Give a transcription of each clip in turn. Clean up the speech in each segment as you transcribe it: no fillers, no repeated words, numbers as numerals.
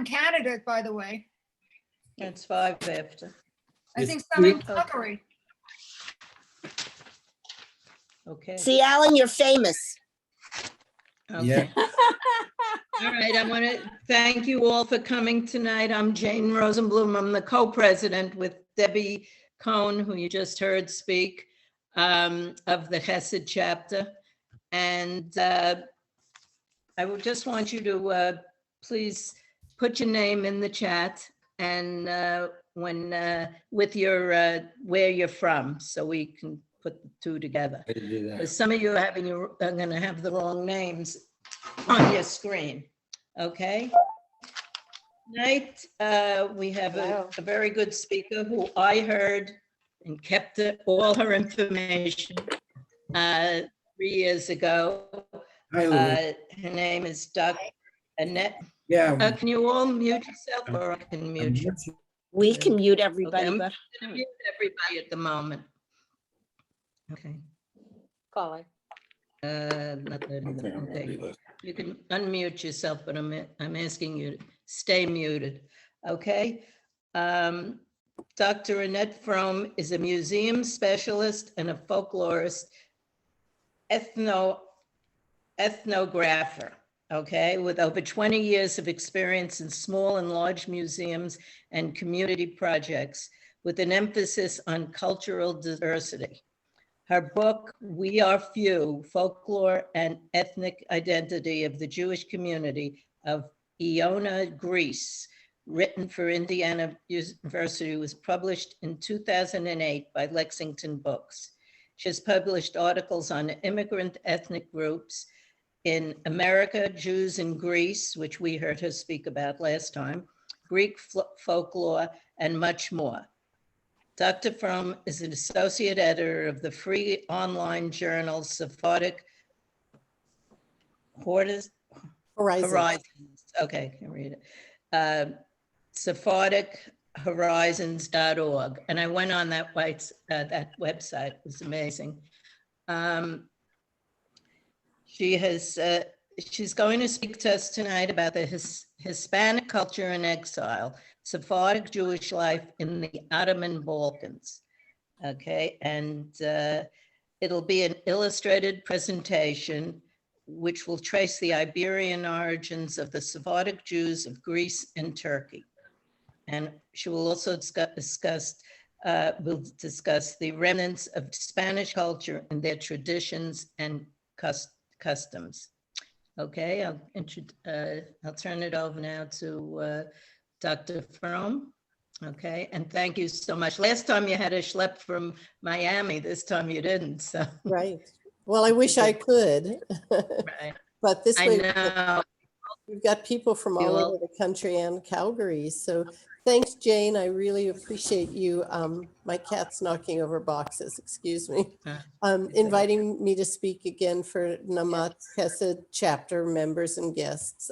candidate, by the way. It's 5 after. I think something fuckery. Okay. See, Alan, you're famous. Okay. All right. I want to thank you all for coming tonight. I'm Jane Rosenblum. I'm the co-president with Debbie Cohn, who you just heard speak, of the Chesed chapter. And I would just want you to please put your name in the chat and when with your where you're from, so we can put the two together. Because some of you are going to have the wrong names on your screen. Okay. Tonight we have a very good speaker who I heard and kept all her information 3 years ago. Her name is Dr. Annette. Yeah. Can you all mute yourself, or I can mute you? We can mute everybody, Okay, I'm but gonna mute everybody at the moment. Okay. Calling. Not letting them. Okay. You can unmute yourself, but I'm asking you to stay muted. Okay. Dr. Annette Fromm is a museum specialist and a folklorist, ethnographer, okay, with over 20 years of experience in small and large museums and community projects, with an emphasis on cultural diversity. Her book, We Are Few, Folklore and Ethnic Identity of the Jewish Community of Iona, Greece, written for Indiana University, was published in 2008 by Lexington Books. She has published articles on immigrant ethnic groups in America, Jews in Greece, which we heard her speak about last time, Greek folklore, and much more. Dr. Fromm is an associate editor of the free online journal Sephardic Horizons. Okay, I can read it. SephardicHorizons.org. And I went on that website. It was amazing. She's going to speak to us tonight about the Hispanic culture in exile, Sephardic Jewish life in the Ottoman Balkans. Okay, and it'll be an illustrated presentation which will trace the Iberian origins of the Sephardic Jews of Greece and Turkey. And she will also discuss the remnants of Spanish culture and their traditions and customs. Okay, I'll turn it over now to Dr. Fromm. Okay, and thank you so much. Last time you had a schlep from Miami, this time you didn't, so. Right. Well, I wish I could. Right. But this I way, know. we've got people from all over the country and Calgary. So thanks, Jane. I really appreciate you. My cat's knocking over boxes, excuse me. Inviting me to speak again for Namat Chesed chapter members and guests.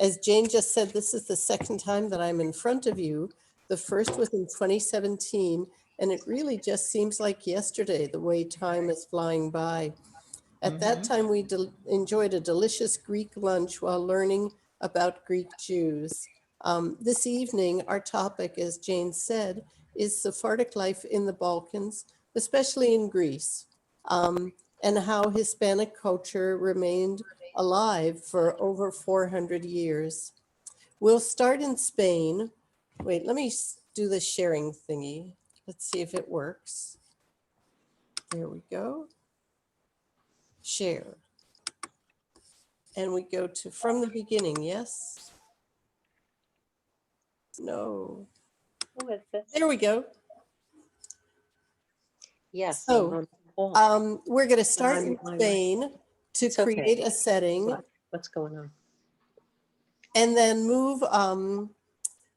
As Jane just said, this is the second time that I'm in front of you. The first was in 2017, and it really just seems like yesterday, the way time is flying by. At that time, we enjoyed a delicious Greek lunch while learning about Greek Jews. This evening, our topic, as Jane said, is Sephardic life in the Balkans, especially in Greece, and how Hispanic culture remained alive for over 400 years. We'll start in Spain. Wait, let me do the sharing thingy. Let's see if it works. There we go. Share. And we go to from the beginning, yes? No. Who is this? There we go. Yes. So, we're going to start in Spain to It's okay. create a setting What's going on? and then move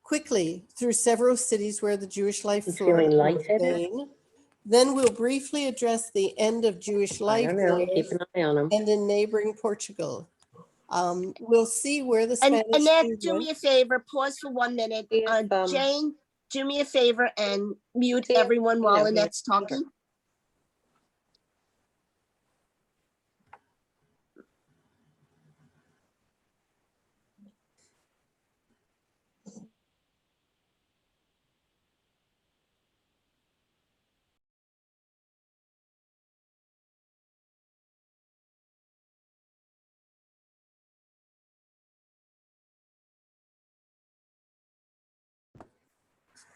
quickly through several cities where the Jewish life You flourished feeling in lightheaded? Spain. Then we'll briefly address the end of Jewish I life don't know. there Keep an eye on them. and in neighboring Portugal. We'll see where the and Spanish Annette, Jews do went. me a favor, pause for 1 minute. If, Jane, do me a favor and mute see if- everyone while yeah, Annette's talking.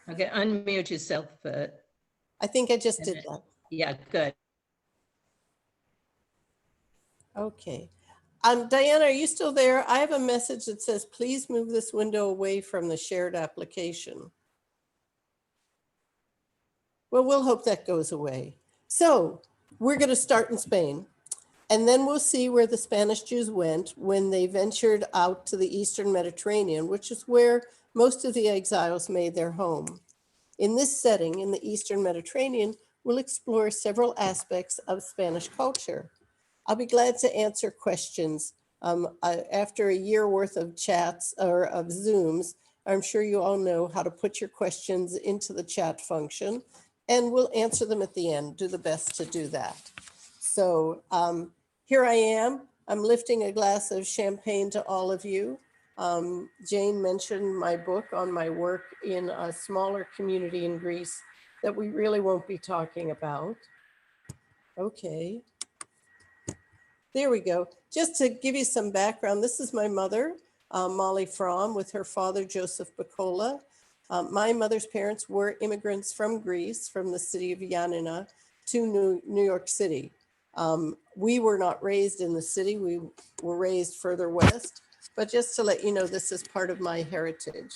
Okay, unmute yourself. I think I just did that. Yeah, good. Okay. Diana, are you still there? I have a message that says, please move this window away from the shared application. Well, we'll hope that goes away. So we're going to start in Spain, and then we'll see where the Spanish Jews went when they ventured out to the Eastern Mediterranean, which is where most of the exiles made their home. In this setting, in the Eastern Mediterranean, we'll explore several aspects of Spanish culture. I'll be glad to answer questions. After a year worth of chats or of Zooms, I'm sure you all know how to put your questions into the chat function, and we'll answer them at the end, do the best to do that. So here I am. I'm lifting a glass of champagne to all of you. Jane mentioned my book on my work in a smaller community in Greece that we really won't be talking about. Okay. There we go. Just to give you some background, this is my mother, Molly Fromm, with her father, Joseph Bacola. My mother's parents were immigrants from Greece, from the city of Ioannina to New York City. We were not raised in the city. We were raised further west. But just to let you know, this is part of my heritage.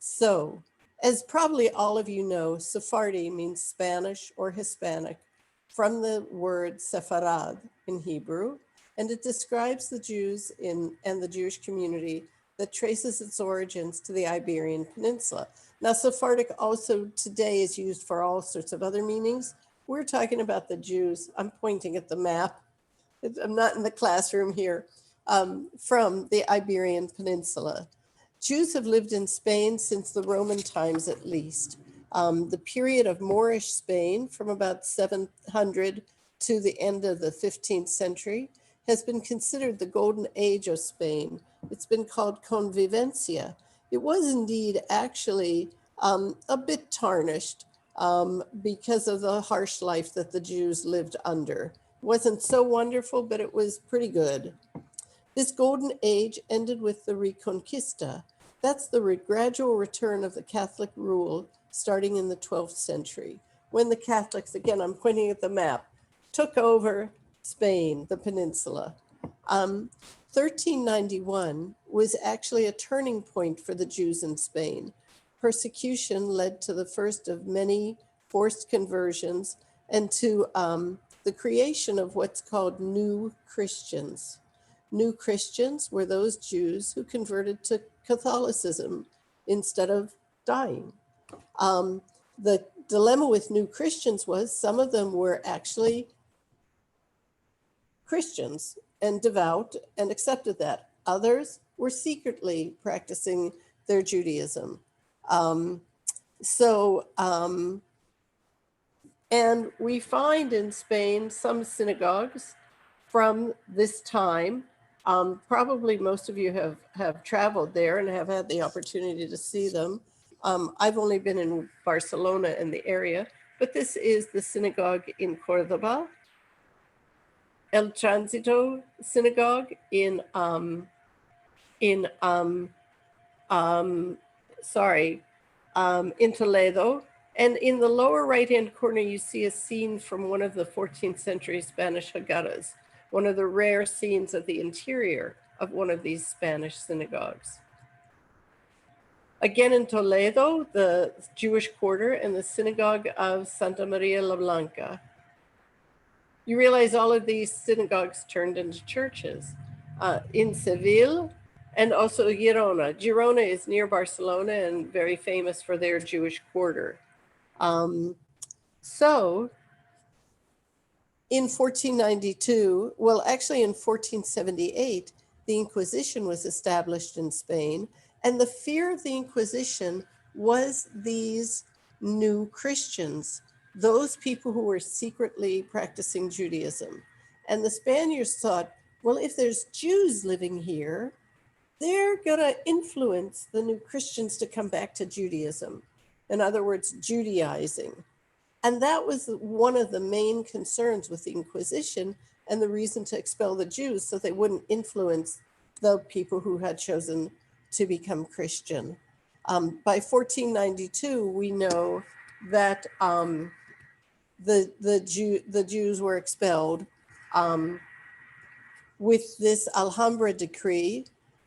So, as probably all of you know, Sephardi means Spanish or Hispanic, from the word Sepharad in Hebrew, and it describes the Jews and the Jewish community that traces its origins to the Iberian Peninsula. Now, Sephardic also today is used for all sorts of other meanings. We're talking about the Jews. I'm pointing at the map. I'm not in the classroom here. From the Iberian Peninsula. Jews have lived in Spain since the Roman times at least. The period of Moorish Spain from about 700 to the end of the 15th century has been considered the golden age of Spain. It's been called convivencia. It was indeed actually a bit tarnished because of the harsh life that the Jews lived under. It wasn't so wonderful, but it was pretty good. This golden age ended with the Reconquista. That's the gradual return of the Catholic rule starting in the 12th century, when the Catholics, again, I'm pointing at the map, took over Spain, the peninsula. 1391 was actually a turning point for the Jews in Spain. Persecution led to the first of many forced conversions and to the creation of what's called new Christians. New Christians were those Jews who converted to Catholicism instead of dying. The dilemma with new Christians was some of them were actually Christians and devout and accepted that. Others were secretly practicing their Judaism. And we find in Spain some synagogues from this time. Probably most of you have traveled there and have had the opportunity to see them. I've only been in Barcelona and the area, but this is the synagogue in Cordoba, El Tránsito Synagogue in Toledo. And in the lower right-hand corner, you see a scene from one of the 14th century Spanish Haggadahs, one of the rare scenes of the interior of one of these Spanish synagogues. Again in Toledo, the Jewish quarter and the synagogue of Santa Maria la Blanca. You realize all of these synagogues turned into churches. In Seville and also Girona. Girona is near Barcelona and very famous for their Jewish quarter. So in 1492, well, actually in 1478, the Inquisition was established in Spain, and the fear of the Inquisition was these new Christians, those people who were secretly practicing Judaism. And the Spaniards thought, well, if there's Jews living here, they're gonna influence the new Christians to come back to Judaism. In other words, Judaizing. And that was one of the main concerns with the Inquisition and the reason to expel the Jews so they wouldn't influence the people who had chosen to become Christian. By 1492, we know that the Jews were expelled with this Alhambra decree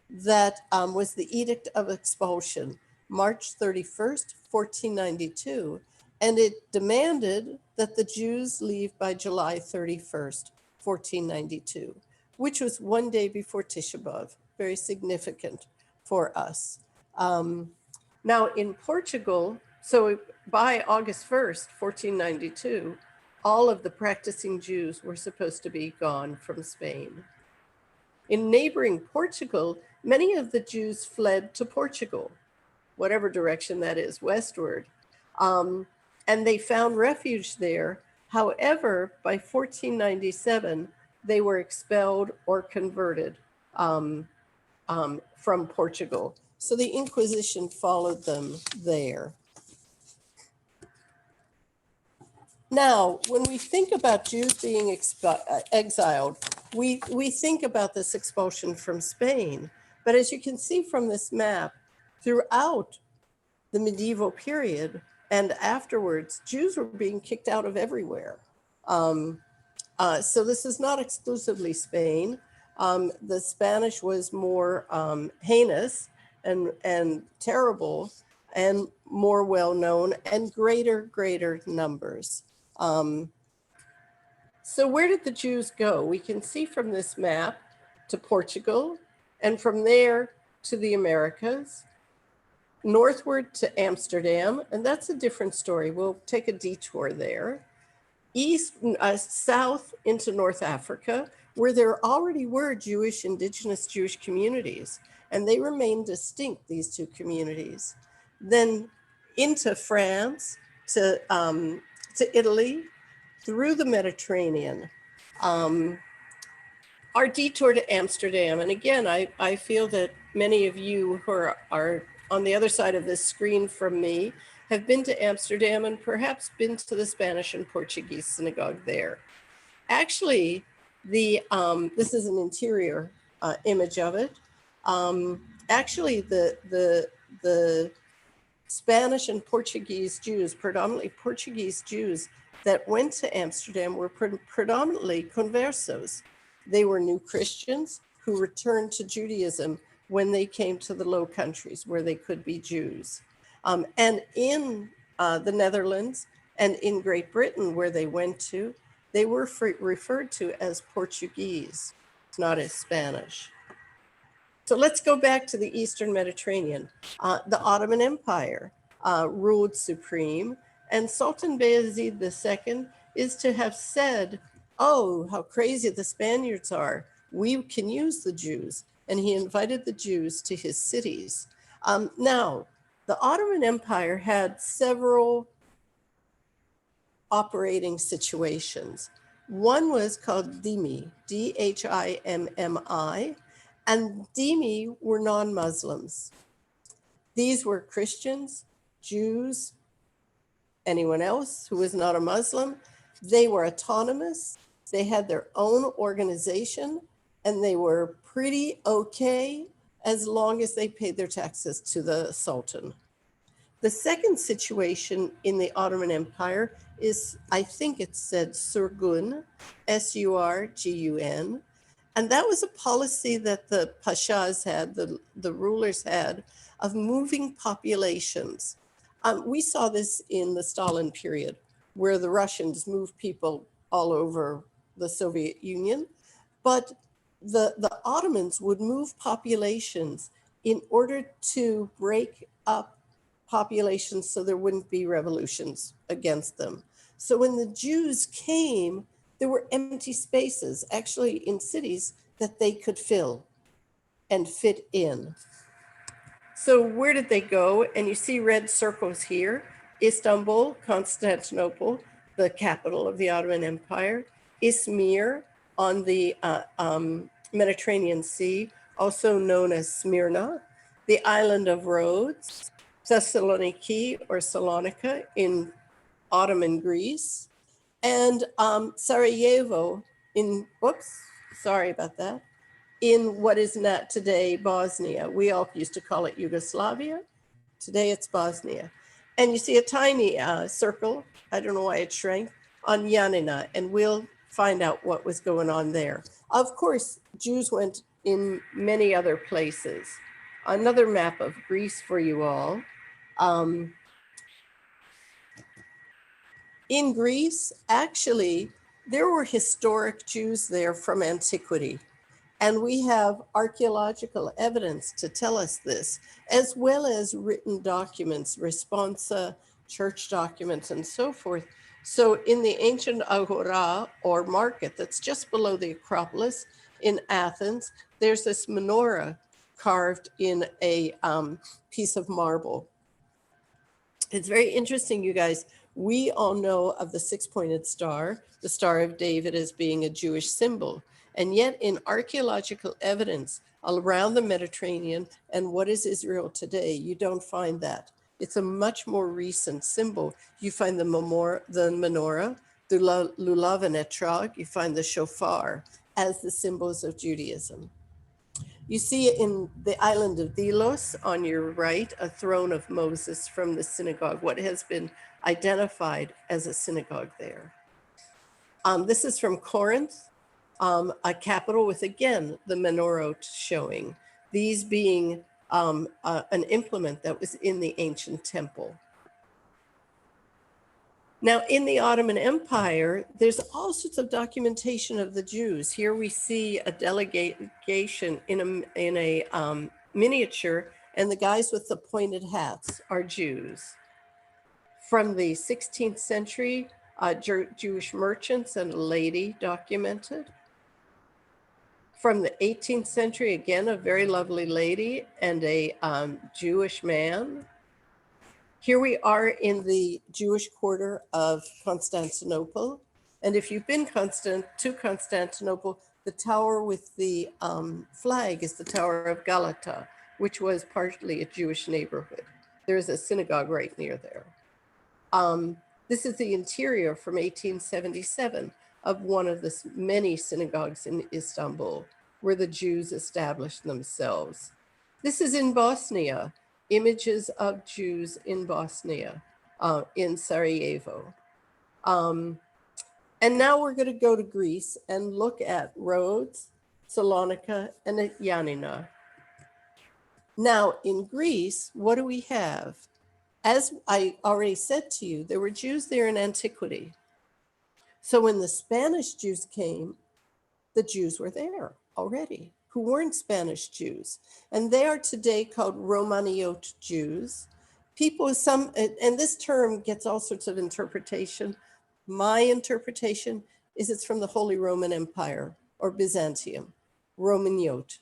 that was the Edict of Expulsion, March 31st, 1492. And it demanded that the Jews leave by July 31st, 1492, which was one day before Tisha B'Av, very significant for us. Now in Portugal, so by August 1st, 1492, all of the practicing Jews were supposed to be gone from Spain. In neighboring Portugal, many of the Jews fled to Portugal, whatever direction that is, westward. And they found refuge there. However, by 1497, they were expelled or converted from Portugal. So the Inquisition followed them there. Now, when we think about Jews being exiled, we think about this expulsion from Spain. But as you can see from this map, throughout the medieval period and afterwards, Jews were being kicked out of everywhere. So this is not exclusively Spain. The Spanish was more heinous and terrible and more well-known and greater numbers. So where did the Jews go? We can see from this map to Portugal, and from there to the Americas, northward to Amsterdam, and that's a different story. We'll take a detour there. South into North Africa, where there already were indigenous Jewish communities, and they remain distinct, these two communities. Then into France, to Italy, through the Mediterranean. Our detour to Amsterdam, and again, I feel that many of you who are on the other side of this screen from me have been to Amsterdam and perhaps been to the Spanish and Portuguese synagogue there. Actually, this is an interior image of it. Actually, the Spanish and Portuguese Jews, predominantly Portuguese Jews that went to Amsterdam were predominantly conversos. They were new Christians who returned to Judaism when they came to the Low Countries where they could be Jews. And in the Netherlands and in Great Britain where they went to, they were referred to as Portuguese, not as Spanish. So let's go back to the Eastern Mediterranean. The Ottoman Empire ruled supreme, and Sultan Bayezid II is to have said, oh, how crazy the Spaniards are. We can use the Jews. And he invited the Jews to his cities. Now, the Ottoman Empire had several operating situations. One was called dhimmi, D-H-I-M-M-I, and dhimmi were non-Muslims. These were Christians, Jews, anyone else who was not a Muslim. They were autonomous. They had their own organization, and they were pretty okay as long as they paid their taxes to the Sultan. The second situation in the Ottoman Empire is, I think it said Surgun, S-U-R-G-U-N. And that was a policy that the pashas had, the rulers had, of moving populations. We saw this in the Stalin period, where the Russians moved people all over the Soviet Union. But the Ottomans would move populations in order to break up populations so there wouldn't be revolutions against them. So when the Jews came, there were empty spaces, actually in cities, that they could fill and fit in. So where did they go? And you see red circles here: Istanbul, Constantinople, the capital of the Ottoman Empire; Izmir on the Mediterranean Sea, also known as Smyrna; the island of Rhodes; Thessaloniki or Salonika in Ottoman Greece; and Sarajevo in, sorry about that, in what is not today Bosnia. We all used to call it Yugoslavia. Today it's Bosnia. And you see a tiny circle, I don't know why it shrank, on Yanina, and we'll find out what was going on there. Of course, Jews went in many other places. Another map of Greece for you all. In Greece, actually, there were historic Jews there from antiquity. And we have archaeological evidence to tell us this, as well as written documents, responsa, church documents, and so forth. So in the ancient agora, or market, that's just below the Acropolis in Athens, there's this menorah carved in a piece of marble. It's very interesting, you guys. We all know of the six-pointed star, the Star of David, as being a Jewish symbol. And yet in archaeological evidence around the Mediterranean and what is Israel today, you don't find that. It's a much more recent symbol. You find the menorah, the lulav and etrog, you find the shofar as the symbols of Judaism. You see in the island of Delos on your right, a throne of Moses from the synagogue, what has been identified as a synagogue there. This is from Corinth. A capital with, again, the menorah showing, these being an implement that was in the ancient temple. Now, in the Ottoman Empire, there's all sorts of documentation of the Jews. Here we see a delegation in a miniature, and the guys with the pointed hats are Jews. From the 16th century, Jewish merchants and a lady documented. From the 18th century, again, a very lovely lady and a Jewish man. Here we are in the Jewish quarter of Constantinople. And if you've been to Constantinople, the tower with the flag is the Tower of Galata, which was partly a Jewish neighborhood. There's a synagogue right near there. This is the interior from 1877 of one of the many synagogues in Istanbul, where the Jews established themselves. This is in Bosnia, images of Jews in Bosnia, in Sarajevo. And now we're going to go to Greece and look at Rhodes, Salonika, and at Yanina. Now in Greece, what do we have? As I already said to you, there were Jews there in antiquity. So when the Spanish Jews came, the Jews were there already, who weren't Spanish Jews. And they are today called Romaniot Jews. People, and this term gets all sorts of interpretation. My interpretation is it's from the Holy Roman Empire or Byzantium, Romaniot,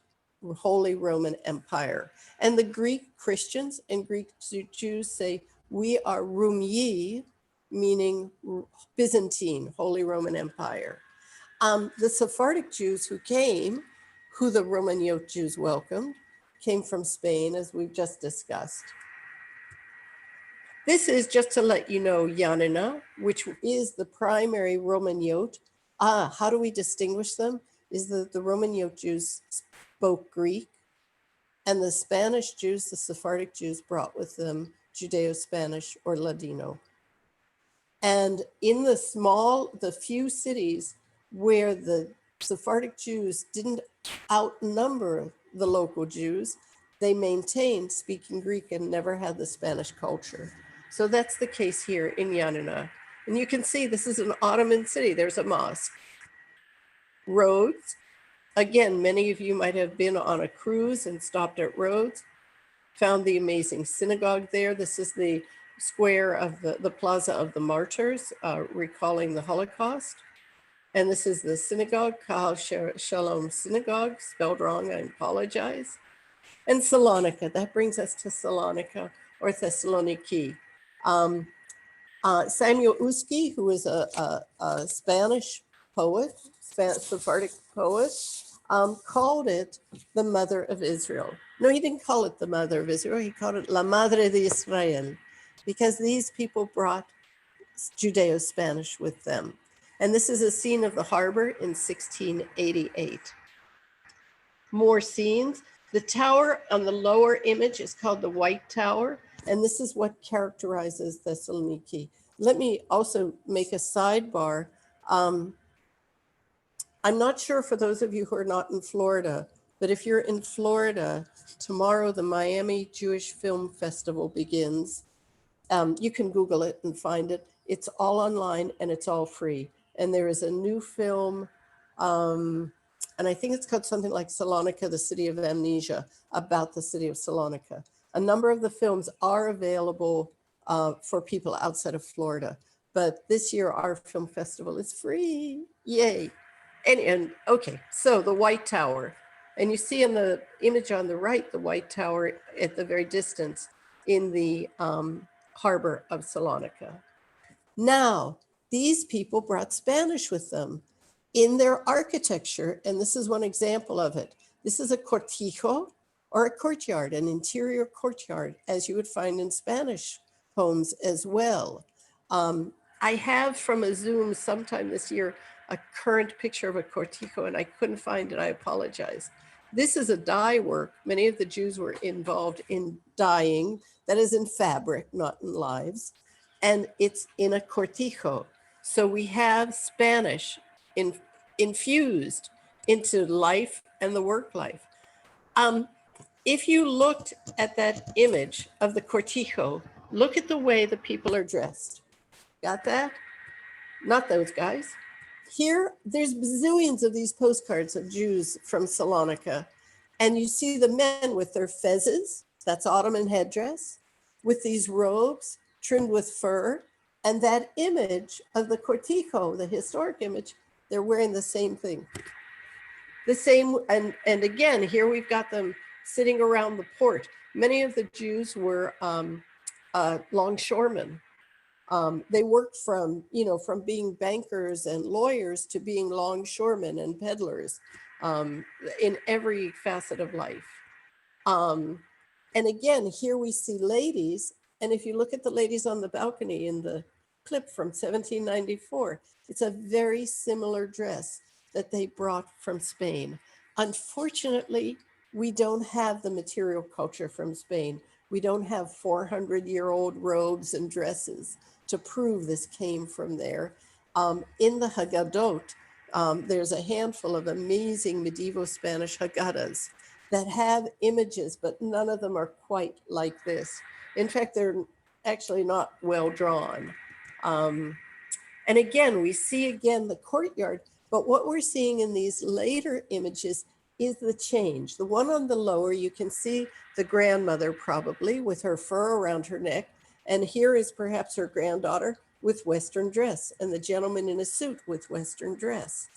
Holy Roman Empire. And the Greek Christians and Greek Jews say, we are Rumyi, meaning Byzantine, Holy Roman Empire. The Sephardic Jews who came, who the Romaniot Jews welcomed, came from Spain, as we've just discussed. This is just to let you know Yanina, which is the primary Romaniot. How do we distinguish them? Is that the Romaniot Jews spoke Greek, and the Spanish Jews, the Sephardic Jews, brought with them Judeo-Spanish or Ladino. And in the few cities where the Sephardic Jews didn't outnumber the local Jews, they maintained speaking Greek and never had the Spanish culture. So that's the case here in Yanina. And you can see this is an Ottoman city. There's a mosque. Rhodes, again, many of you might have been on a cruise and stopped at Rhodes, found the amazing synagogue there. This is the square of the Plaza of the Martyrs, recalling the Holocaust. And this is the synagogue, Kahal Shalom Synagogue, spelled wrong, I apologize. And Salonika, that brings us to Salonika or Thessaloniki. Samuel Uski, who is a Spanish poet, Sephardic poet, called it the mother of Israel. No, he didn't call it the mother of Israel. He called it La Madre de Israel, because these people brought Judeo-Spanish with them. And this is a scene of the harbor in 1688. More scenes. The tower on the lower image is called the White Tower. And this is what characterizes Thessaloniki. Let me also make a sidebar. I'm not sure for those of you who are not in Florida, but if you're in Florida, tomorrow the Miami Jewish Film Festival begins. You can Google it and find it. It's all online and it's all free. And there is a new film, and I think it's called something like Salonika, the City of Amnesia, about the city of Salonika. A number of the films are available for people outside of Florida. But this year, our film festival is free. Yay. And okay, so the White Tower. And you see in the image on the right, the White Tower at the very distance in the harbor of Salonika. Now, these people brought Spanish with them in their architecture, and this is one example of it. This is a cortijo, or a courtyard, an interior courtyard, as you would find in Spanish homes as well. I have from a Zoom sometime this year a current picture of a cortijo, and I couldn't find it, I apologize. This is a dye work. Many of the Jews were involved in dyeing, that is in fabric, not in lives. And it's in a cortijo. So we have Spanish infused into life and the work life. If you looked at that image of the cortijo, look at the way the people are dressed. Got that? Not those guys. Here, there's bazillions of these postcards of Jews from Salonika. And you see the men with their fezzes, that's Ottoman headdress, with these robes trimmed with fur. And that image of the cortijo, the historic image, they're wearing the same thing. The same, and again, here we've got them sitting around the port. Many of the Jews were longshoremen. They worked from being bankers and lawyers to being longshoremen and peddlers in every facet of life. And again, here we see ladies. And if you look at the ladies on the balcony in the clip from 1794, it's a very similar dress that they brought from Spain. Unfortunately, we don't have the material culture from Spain. We don't have 400-year-old robes and dresses to prove this came from there. In the Haggadot, there's a handful of amazing medieval Spanish Haggadahs that have images, but none of them are quite like this. In fact, they're actually not well drawn. And again, we see again the courtyard, but what we're seeing in these later images is the change. The one on the lower, you can see the grandmother probably with her fur around her neck. And here is perhaps her granddaughter with Western dress and the gentleman in a suit with Western dress.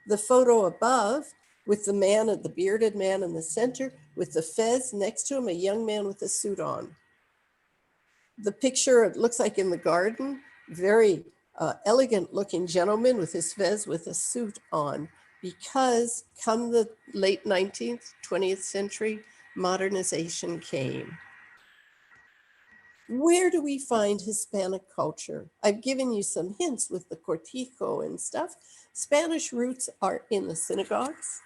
The photo above with the man, the bearded man in the center with the fez next to him, a young man with a suit on. The picture, it looks like in the garden, very elegant looking gentleman with his fez with a suit on, because come the late 19th, 20th century, modernization came. Where do we find Hispanic culture? I've given you some hints with the cortijo and stuff. Spanish roots are in the synagogues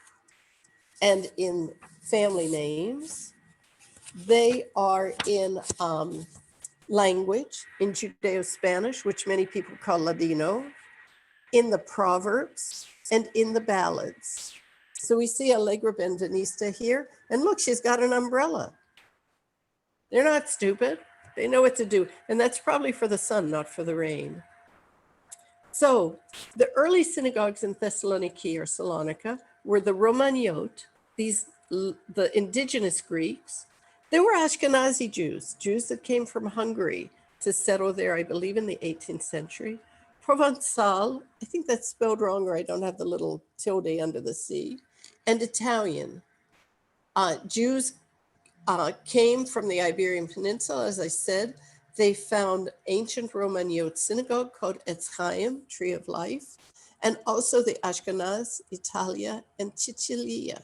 and in family names. They are in language, in Judeo-Spanish, which many people call Ladino, in the proverbs, and in the ballads. So we see Allegra Benvenista here, and look, she's got an umbrella. They're not stupid. They know what to do. And that's probably for the sun, not for the rain. So the early synagogues in Thessaloniki or Salonika were the Romaniot, the indigenous Greeks. There were Ashkenazi Jews, Jews that came from Hungary to settle there, I believe in the 18th century. Provençal, I think that's spelled wrong, or I don't have the little tilde under the C, and Italian. Jews came from the Iberian Peninsula, as I said. They found ancient Romaniot synagogue called Etz Chaim, Tree of Life, and also the Ashkenaz, Italia, and Sicilia.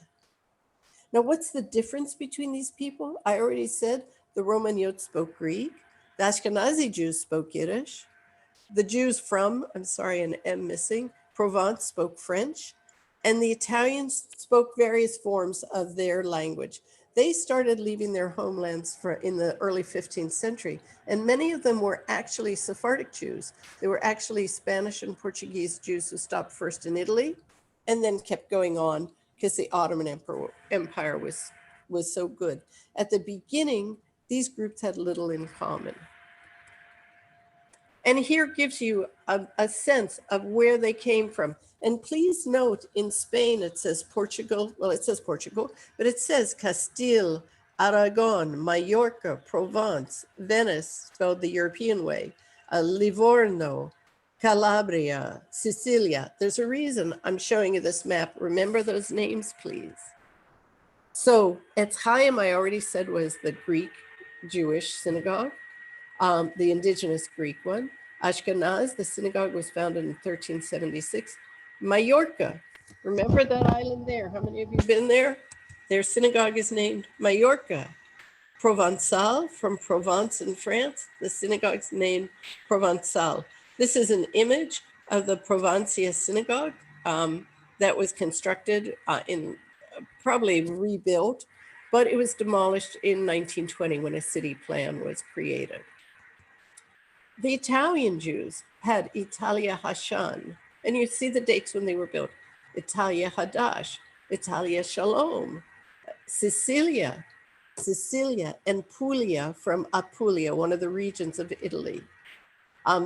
Now, what's the difference between these people? I already said the Romaniot spoke Greek. The Ashkenazi Jews spoke Yiddish. The Jews from, I'm sorry, an M missing, Provence spoke French. And the Italians spoke various forms of their language. they started leaving their homelands in the early 15th century. And many of them were actually Sephardic Jews. They were actually Spanish and Portuguese Jews who stopped first in Italy and then kept going on because the Ottoman Empire was so good. At the beginning, these groups had little in common. And here gives you a sense of where they came from. And please note, in Spain, it says Portugal. Well, it says Portugal, but it says Castile, Aragon, Mallorca, Provence, Venice, spelled the European way, Livorno, Calabria, Sicilia. There's a reason I'm showing you this map. Remember those names, please. So Etz Chaim, I already said, was the Greek Jewish synagogue, the indigenous Greek one. Ashkenaz, the synagogue was founded in 1376. Mallorca, remember that island there? How many of you been there? Their synagogue is named Mallorca. Provençal, from Provence in France, the synagogue's named Provençal. This is an image of the Provencia synagogue that was constructed probably rebuilt, but it was demolished in 1920 when a city plan was created. The Italian Jews had Italia Hashan, and you see the dates when they were built. Italia Hadash, Italia Shalom, Sicilia, and Puglia from Apulia, one of the regions of Italy.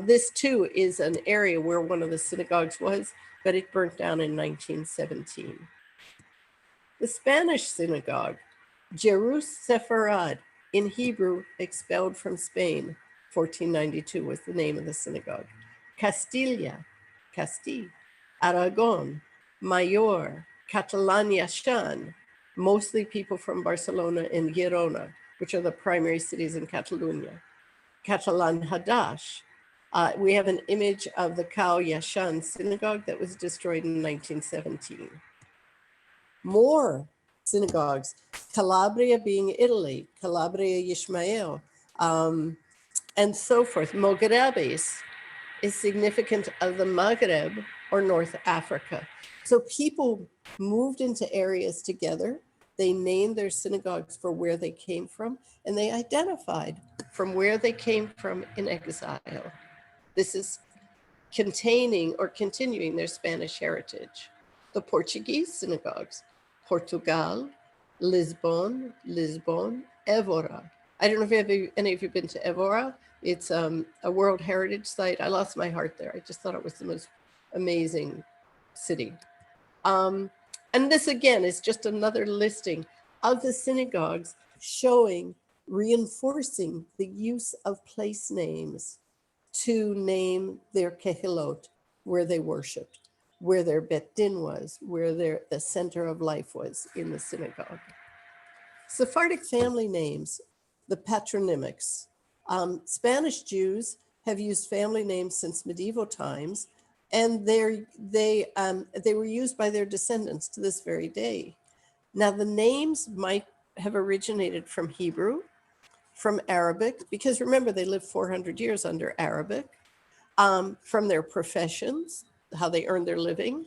This too is an area where one of the synagogues was, but it burnt down in 1917. The Spanish synagogue, Jerus Sepharad, in Hebrew, expelled from Spain, 1492 was the name of the synagogue. Castile, Aragon, Mayor, Catalonia Shan, mostly people from Barcelona and Girona, which are the primary cities in Catalonia. Catalan Hadash. We have an image of the Kau Yashan synagogue that was destroyed in 1917. More synagogues, Calabria being Italy, Calabria Yishmael, and so forth. Mogrebis is significant of the Maghreb or North Africa. So people moved into areas together. They named their synagogues for where they came from, and they identified from where they came from in exile. This is containing or continuing their Spanish heritage. The Portuguese synagogues, Portugal, Lisbon, Évora. I don't know if any of you have been to Évora. It's a World Heritage Site. I lost my heart there. I just thought it was the most amazing city. And this again is just another listing of the synagogues reinforcing the use of place names to name their kehilot, where they worshiped, where their bet din was, where the center of life was in the synagogue. Sephardic family names, the patronymics. Spanish Jews have used family names since medieval times, and they were used by their descendants to this very day. Now, the names might have originated from Hebrew, from Arabic, because remember, they lived 400 years under Arabic, from their professions, how they earned their living,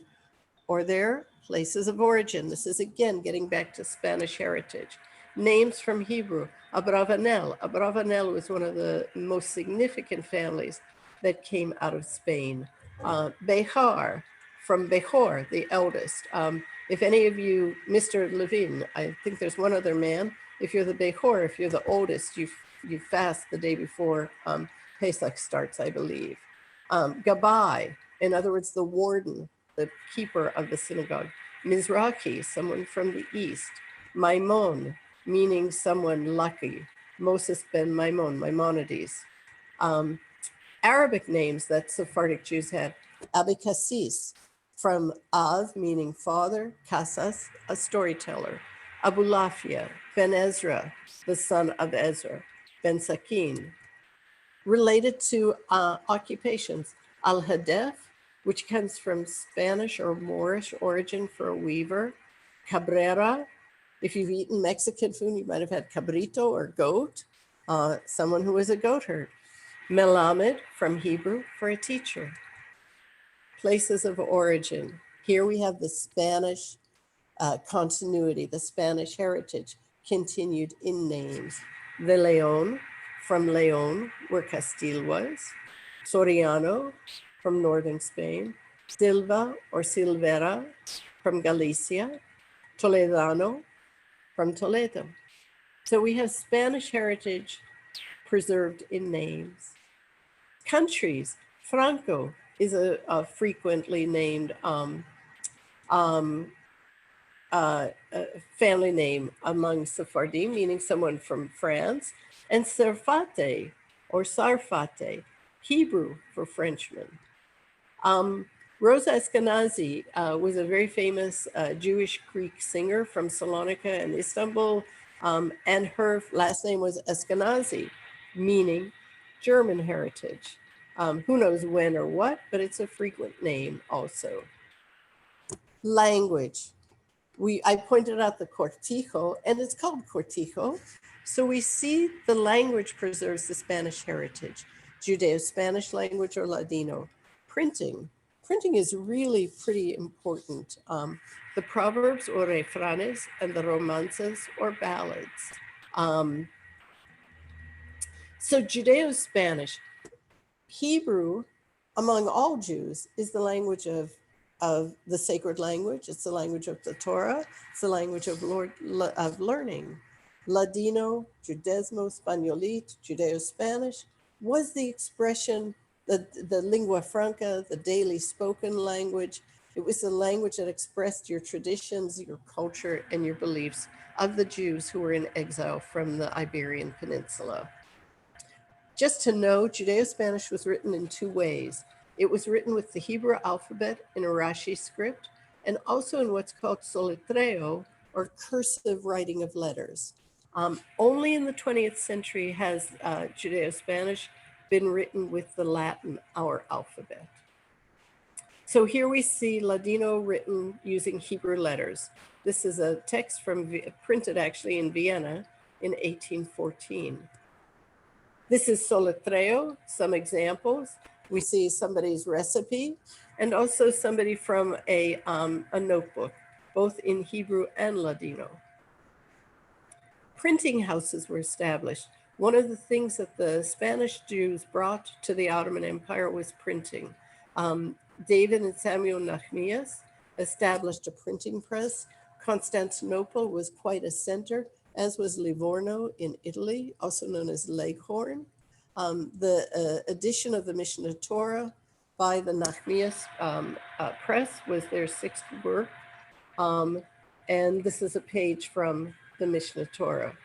or their places of origin. This is, again, getting back to Spanish heritage. Names from Hebrew, Abravanel. Abravanel was one of the most significant families that came out of Spain. Behar, from Behor, the eldest. If any of you, Mr. Levin, I think there's one other man. If you're the Behor, if you're the oldest, you fast the day before Pesach starts, I believe. Gabai, in other words, the warden, the keeper of the synagogue. Mizrahi, someone from the east. Maimon, meaning someone lucky. Moses ben Maimon, Maimonides. Arabic names that Sephardic Jews had. Abikassis, from Av, meaning father, Kasas, a storyteller. Abulafia, Ben Ezra, the son of Ezra. Ben Sakin, related to occupations. Al-Hadef, which comes from Spanish or Moorish origin for a weaver. Cabrera, if you've eaten Mexican food, you might have had cabrito or goat, someone who was a goat herd. Melamed, from Hebrew, for a teacher. Places of origin. Here we have the Spanish continuity, the Spanish heritage. continued in names. The Leon, from Leon, where Castile was. Soriano, from northern Spain. Silva or Silvera, from Galicia. Toledano, from Toledo. So we have Spanish heritage preserved in names. Countries, Franco is a frequently named family name among Sephardi, meaning someone from France, and Sarfate or Sarfate, Hebrew for Frenchman. Rosa Eskenazi was a very famous Jewish Greek singer from Salonika and Istanbul, and her last name was Eskenazi, meaning German heritage. Who knows when or what, but it's a frequent name also. Language. I pointed out the cortijo, and it's called cortijo. So we see the language preserves the Spanish heritage, Judeo-Spanish language or Ladino. Printing. Printing is really pretty important. The proverbs or refranes and the romances or ballads. So Judeo-Spanish. Hebrew, among all Jews, is the language of the sacred language. It's the language of the Torah. It's the language of learning. Ladino, Judesmo, Spaniolit, Judeo-Spanish was the expression, the lingua franca, the daily spoken language. It was the language that expressed your traditions, your culture, and your beliefs of the Jews who were in exile from the Iberian Peninsula. Just to know, Judeo-Spanish was written in two ways. It was written with the Hebrew alphabet in a Rashi script, and also in what's called soletreo, or cursive writing of letters. Only in the 20th century has Judeo-Spanish been written with the Latin, our alphabet. So here we see Ladino written using Hebrew letters. This is a text printed actually in Vienna in 1814. This is soletreo, some examples. We see somebody's recipe and also somebody from a notebook, both in Hebrew and Ladino. Printing houses were established. One of the things that the Spanish Jews brought to the Ottoman Empire was printing. David and Samuel Nachmias established a printing press. Constantinople was quite a center, as was Livorno in Italy, also known as Leghorn. The edition of the Mishneh Torah by the Nachmias press was their sixth work. And this is a page from the Mishneh Torah.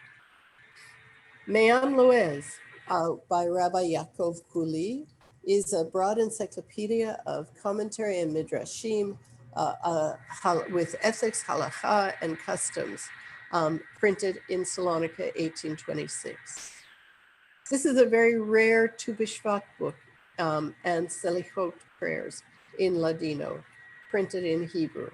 Me'am Loez by Rabbi Yaakov Kuli is a broad encyclopedia of commentary and midrashim with ethics, halacha, and customs, printed in Salonika, 1826. This is a very rare Tu B'Shvat book and Selichot prayers in Ladino, printed in Hebrew.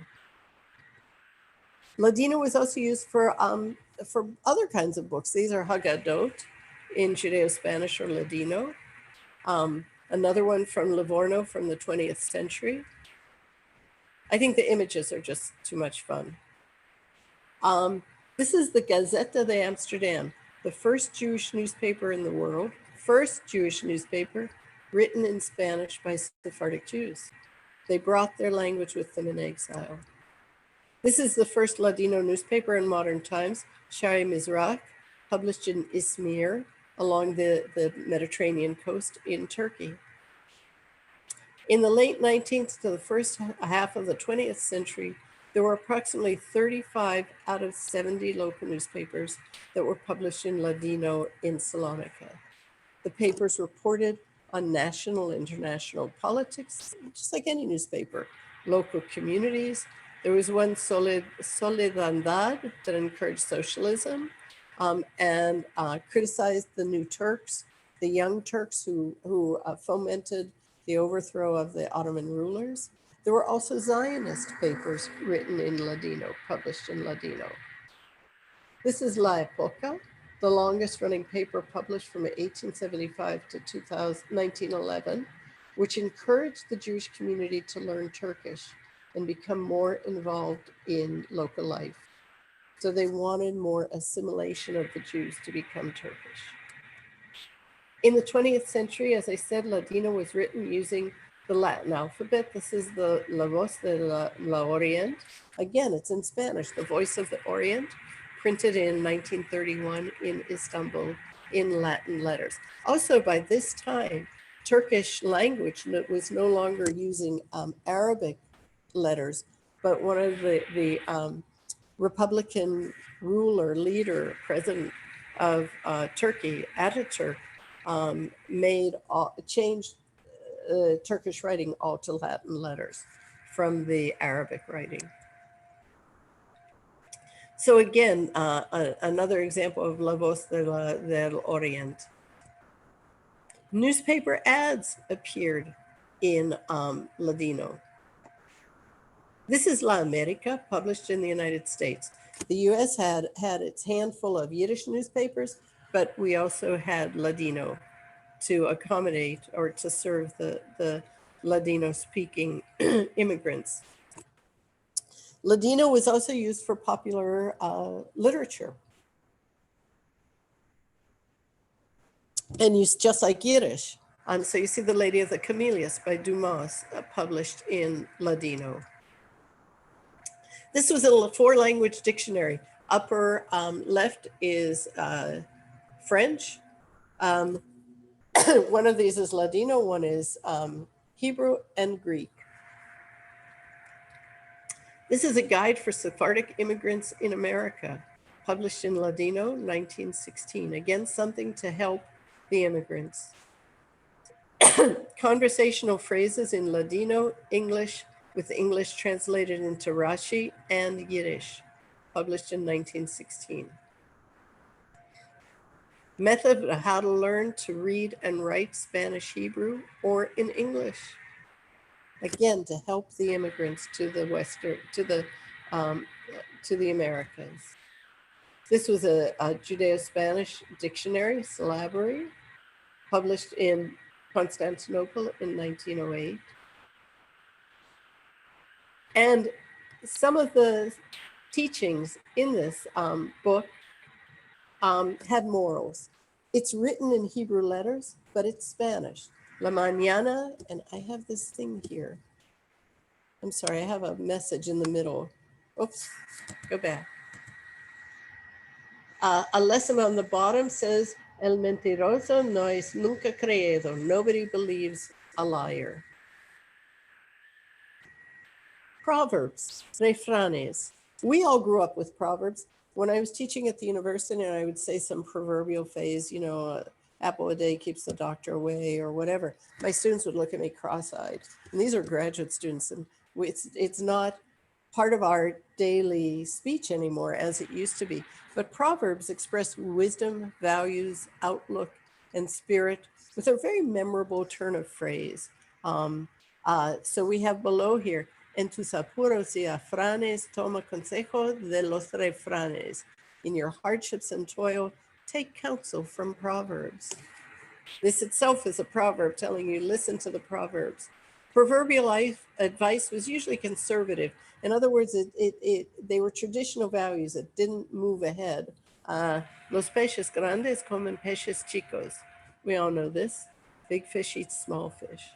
Ladino was also used for other kinds of books. These are Haggadot in Judeo-Spanish or Ladino. Another one from Livorno from the 20th century. I think the images are just too much fun. This is the Gazeta de Amsterdam, the first Jewish newspaper in the world, first Jewish newspaper written in Spanish by Sephardic Jews. They brought their language with them in exile. This is the first Ladino newspaper in modern times, Shari Mizrach, published in Izmir along the Mediterranean coast in Turkey. In the late 19th to the first half of the 20th century, there were approximately 35 out of 70 local newspapers that were published in Ladino in Salonika. The papers reported on national and international politics, just like any newspaper, local communities. There was one, Soledandad, that encouraged socialism and criticized the new Turks, the young Turks who fomented the overthrow of the Ottoman rulers. There were also Zionist papers written in Ladino, published in Ladino. This is La Epoca, the longest running paper published from 1875 to 1911, which encouraged the Jewish community to learn Turkish and become more involved in local life. So they wanted more assimilation of the Jews to become Turkish. In the 20th century, as I said, Ladino was written using the Latin alphabet. This is the La Voz de la Orient. Again, it's in Spanish, the Voice of the Orient, printed in 1931 in Istanbul in Latin letters. Also, by this time, Turkish language was no longer using Arabic letters, but one of the Republican ruler, leader, president of Turkey, Ataturk, changed Turkish writing all to Latin letters from the Arabic writing. So again, another example of La Voz del Orient. Newspaper ads appeared in Ladino. This is La America, published in the United States. The US had its handful of Yiddish newspapers, but we also had Ladino to accommodate or to serve the Ladino-speaking immigrants. Ladino was also used for popular literature. And used just like Yiddish. So you see The Lady of the Camellias by Dumas, published in Ladino. This was a 4-language dictionary. Upper left is French. One of these is Ladino, one is Hebrew and Greek. This is a guide for Sephardic immigrants in America, published in Ladino, 1916. Again, something to help the immigrants. Conversational phrases in Ladino, English, with English translated into Rashi and Yiddish, published in 1916. Method of how to learn to read and write Spanish, Hebrew, or in English. Again, to help the immigrants to the Americas. This was a Judeo-Spanish dictionary, syllabary, published in Constantinople in 1908. And some of the teachings in this book had morals. It's written in Hebrew letters, but it's Spanish. La mañana, and I have this thing here. I'm sorry, I have a message in the middle. Oops, go back. A lesson on the bottom says, El mentiroso no es nunca creído. Nobody believes a liar. Proverbs, refranes. We all grew up with proverbs. When I was teaching at the university and I would say some proverbial phrase, you know, apple a day keeps the doctor away or whatever, my students would look at me cross-eyed. And these are graduate students, and it's not part of our daily speech anymore as it used to be. But proverbs express wisdom, values, outlook, and spirit with a very memorable turn of phrase. So we have below here, en tus apuros y afranes, toma consejo de los refranes. In your hardships and toil, take counsel from proverbs. This itself is a proverb telling you, listen to the proverbs. Proverbial life advice was usually conservative. In other words, they were traditional values that didn't move ahead. Los peces grandes comen peces chicos. We all know this. Big fish eat small fish.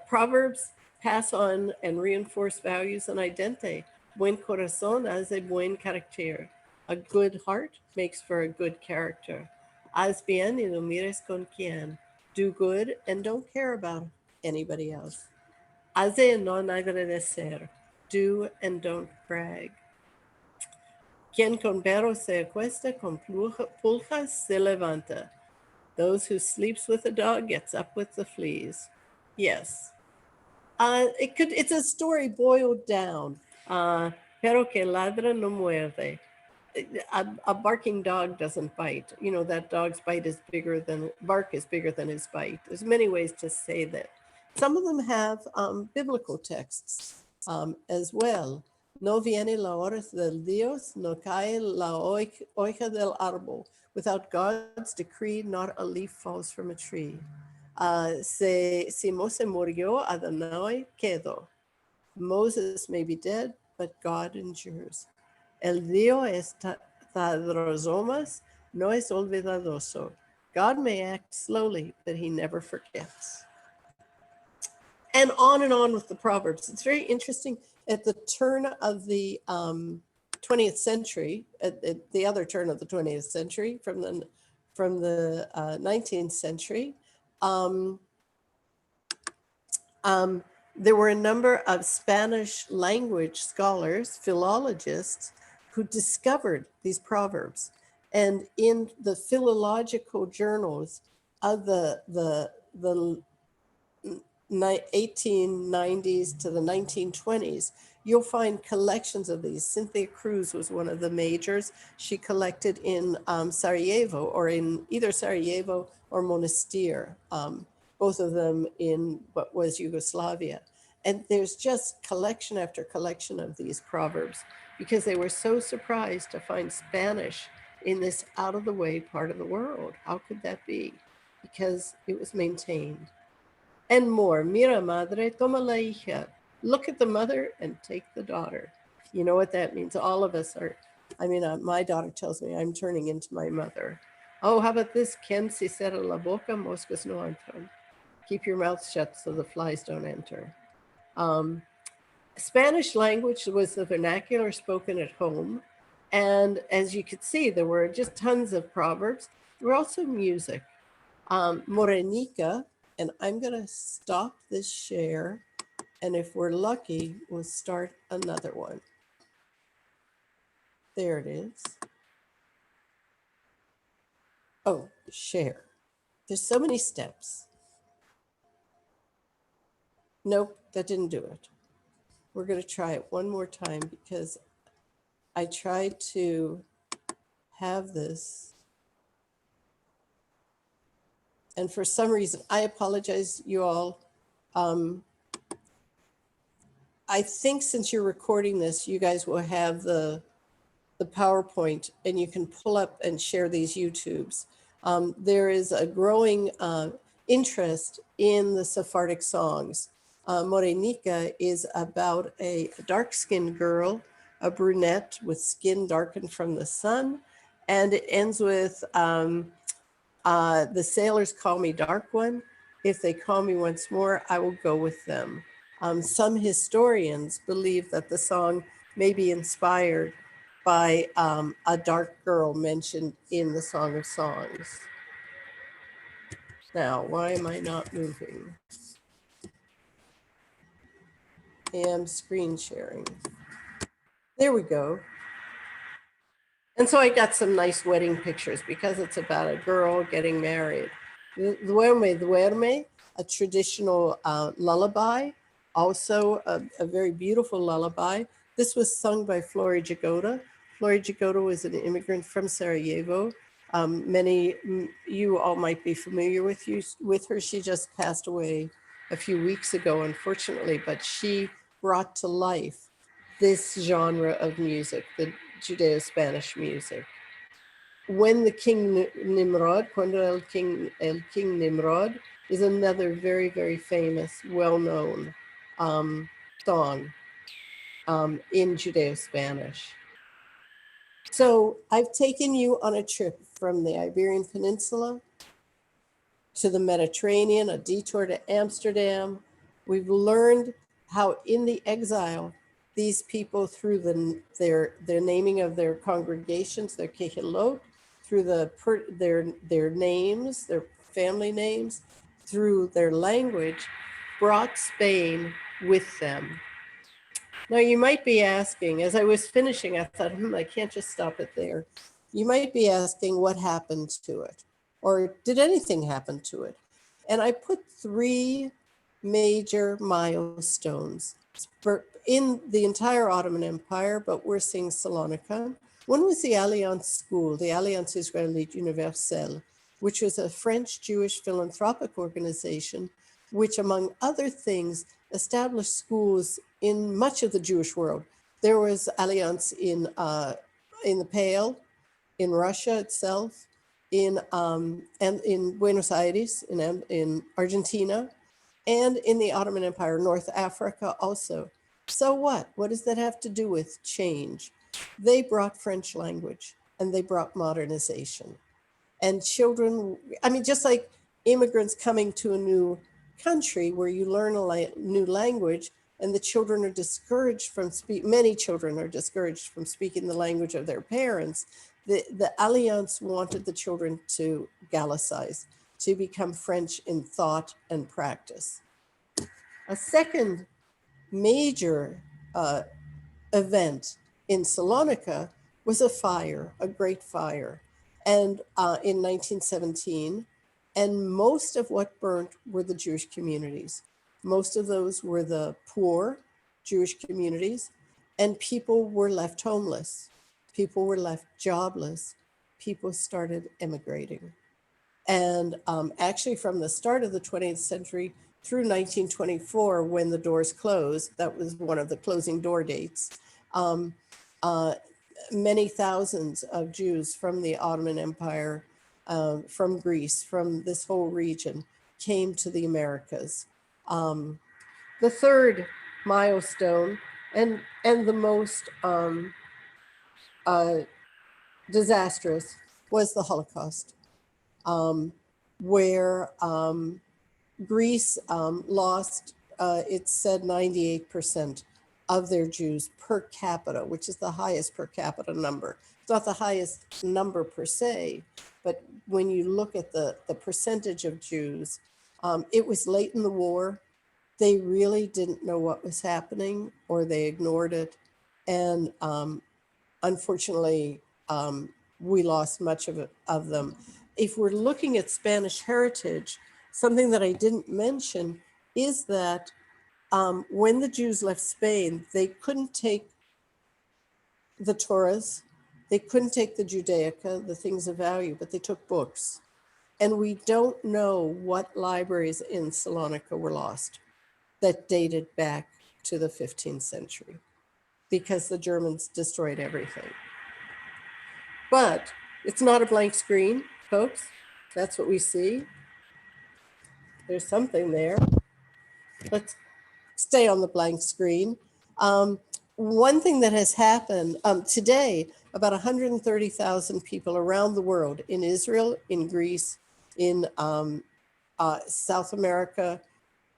Proverbs pass on and reinforce values and identity. Buen corazón hace buen carácter. A good heart makes for a good character. Haz bien y no mires con quién. Do good and don't care about anybody else. Hace no agradecer. Do and don't brag. Quien con perros se acuesta, con pulgas se levanta. Those who sleeps with a dog gets up with the fleas. Yes. It's a story boiled down. Pero que ladra no muerde. A barking dog doesn't bite. You know, that dog's bark is bigger than his bite. There's many ways to say that. Some of them have biblical texts as well. No viene la hora del Dios, no cae la hoja del árbol. Without God's decree, not a leaf falls from a tree. Si Moses murió, Adonai quedó. Moses may be dead, but God endures. El Dios tardosomos no es olvidadoso. God may act slowly, but he never forgets. And on with the Proverbs. It's very interesting. At the turn of the 20th century, at the other turn of the 20th century, from the 19th century, there were a number of Spanish language scholars, philologists, who discovered these proverbs. And in the philological journals of the 1890s to the 1920s, you'll find collections of these. Cynthia Cruz was one of the majors. She collected in Sarajevo, or in either Sarajevo or Monastir, both of them in what was Yugoslavia. And there's just collection after collection of these proverbs because they were so surprised to find Spanish in this out of the way part of the world. How could that be? Because it was maintained. And more, mira madre, toma la hija. Look at the mother and take the daughter. You know what that means? All of us are, my daughter tells me I'm turning into my mother. Oh, how about this? Quien si cierra la boca, moscas no entran. Keep your mouth shut so the flies don't enter. Spanish language was the vernacular spoken at home. And as you could see, there were just tons of proverbs. There were also music. Morenica, and I'm going to stop this share. And if we're lucky, we'll start another one. There it is. Oh, share. There's so many steps. Nope, that didn't do it. We're going to try it one more time because I tried to have this. And for some reason, I apologize, you all. I think since you're recording this, you guys will have the PowerPoint and you can pull up and share these YouTubes. There is a growing interest in the Sephardic songs. Morenica is about a dark-skinned girl, a brunette with skin darkened from the sun. And it ends with, the sailors call me Dark One. If they call me once more, I will go with them. Some historians believe that the song may be inspired by a dark girl mentioned in the Song of Songs. Now, why am I not moving? And screen sharing. There we go. And so I got some nice wedding pictures because it's about a girl getting married. Duerme, duerme, a traditional lullaby, also a very beautiful lullaby. This was sung by Flori Jagoda. Flori Jagoda was an immigrant from Sarajevo. Many, you all might be familiar with her. She just passed away a few weeks ago, unfortunately, but she brought to life this genre of music, the Judeo-Spanish music. When the King Nimrod, Cuando el King Nimrod, is another very, very famous, well-known song in Judeo-Spanish. So I've taken you on a trip from the Iberian Peninsula to the Mediterranean, a detour to Amsterdam. We've learned how in the exile, these people, through their naming of their congregations, their kehilot, through their names, their family names, through their language, brought Spain with them. Now you might be asking, as I was finishing, I thought, I can't just stop it there. You might be asking what happened to it, or did anything happen to it? And I put 3 major milestones in the entire Ottoman Empire, but we're seeing Salonika. One was the Allianz School, the Allianz Israélite Universelle, which was a French Jewish philanthropic organization, which among other things established schools in much of the Jewish world. There was Allianz in the Pale, in Russia itself, and in Buenos Aires, in Argentina, and in the Ottoman Empire, North Africa also. So what? What does that have to do with change? They brought French language and they brought modernization. And children, I mean, just like immigrants coming to a new country where you learn a new language, and the children are discouraged from many children are discouraged from speaking the language of their parents. The Allianz wanted the children to Gallicize, to become French in thought and practice. A second major event in Salonika was a fire, a great fire, and in 1917, and most of what burnt were the Jewish communities. Most of those were the poor Jewish communities, and people were left homeless. People were left jobless. People started emigrating. And actually from the start of the 20th century through 1924, when the doors closed, that was one of the closing door dates, many thousands of Jews from the Ottoman Empire, from Greece, from this whole region, came to the Americas. The third milestone and the most disastrous was the Holocaust, where Greece lost, it said 98% of their Jews per capita, which is the highest per capita number. It's not the highest number per se, but when you look at the percentage of Jews, it was late in the war. They really didn't know what was happening, or they ignored it. And unfortunately, we lost much of them. If we're looking at Spanish heritage, something that I didn't mention is that when the Jews left Spain, they couldn't take the Torahs, they couldn't take the Judaica, the things of value, but they took books. And we don't know what libraries in Salonika were lost that dated back to the 15th century, because the Germans destroyed everything. But it's not a blank screen, folks. That's what we see. There's something there. Let's stay on the blank screen. One thing that has happened today, about 130,000 people around the world, in Israel, in Greece, in South America,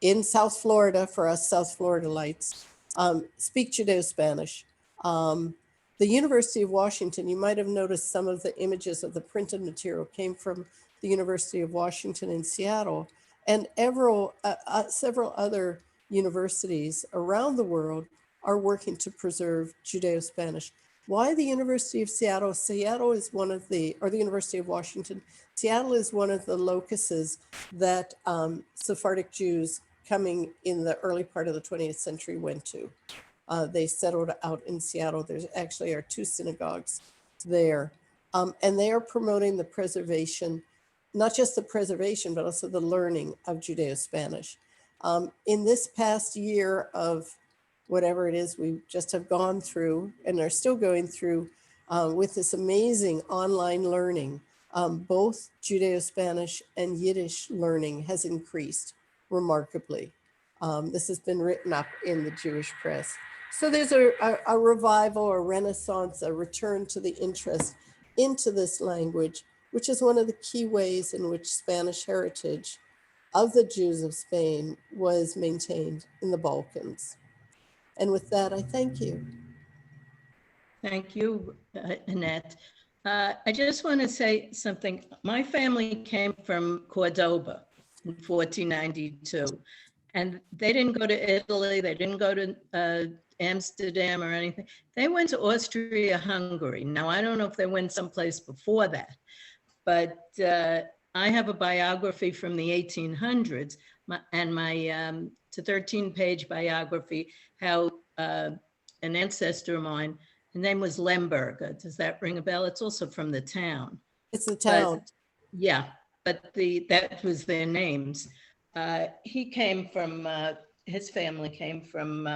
in South Florida, for us South Floridalites, speak Judeo-Spanish. The University of Washington, you might have noticed some of the images of the printed material came from the University of Washington in Seattle, and several other universities around the world are working to preserve Judeo-Spanish. Why the University of Seattle? Seattle is one of the, or the University of Washington, Seattle is one of the locuses that Sephardic Jews coming in the early part of the 20th century went to. They settled out in Seattle. There's actually are 2 synagogues there. And they are promoting the preservation, not just the preservation, but also the learning of Judeo-Spanish. In this past year of whatever it is we just have gone through and are still going through with this amazing online learning, both Judeo-Spanish and Yiddish learning has increased remarkably. This has been written up in the Jewish press. So there's a revival, a renaissance, a return to the interest into this language, which is one of the key ways in which Spanish heritage of the Jews of Spain was maintained in the Balkans. And with that, I thank you. Thank you, Annette. I just want to say something. My family came from Cordoba in 1492, and they didn't go to Italy. They didn't go to Amsterdam or anything. They went to Austria-Hungary. Now, I don't know if they went someplace before that, but I have a biography from the 1800s, it's a 13-page biography, how an ancestor of mine, his name was Lemberger. Does that ring a bell? It's also from the town. It's the town. But that was their names. He came from, his family came from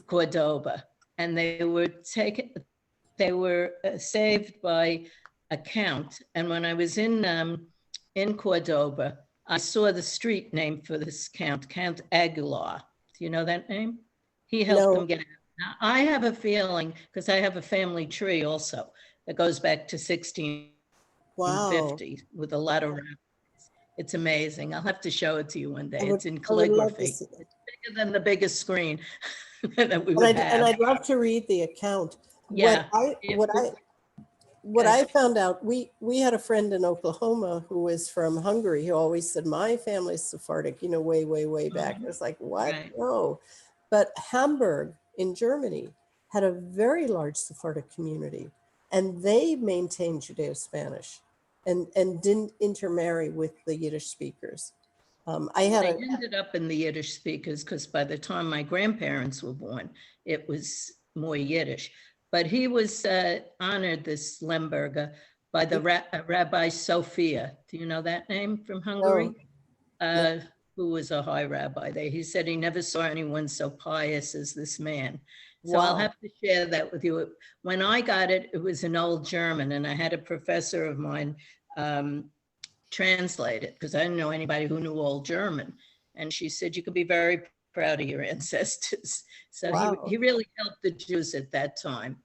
Cordoba, and they were saved by a count. And when I was in Cordoba, I saw the street name for this count, Count Aguilar. Do you know that name? He helped No. them get out. Now, I have a feeling, because I have a family tree also, that goes back to 1650 Wow. with a lot of rabbis. It's amazing. I'll have to show it to you one day. I would- It's in I would love to calligraphy. see It's it. bigger than the biggest screen that we And would and have. I'd love to read the account. Yeah. What Okay. I found out, we had a friend in Oklahoma who was from Hungary, who always said, my family's Sephardic, you know, way, way, way back. Mhm. I was like, what? Right. No. But Hamburg in Germany had a very large Sephardic community, and they maintained Judeo-Spanish and didn't intermarry with the Yiddish speakers. I had I a, ended up in the Yiddish speakers because by the time my grandparents were born, it was more Yiddish. But he was honored, this Lemberger, by the Rabbi Sophia. Do you know that name from Hungary? Who was a high rabbi there. He said he never saw anyone so pious as this man. So I'll wow. have to share that with you. When I got it, it was in Old German, and I had a professor of mine translate it because I didn't know anybody who knew Old German. And she said, you could be very proud of your ancestors. So Wow. he really helped the Jews at that time.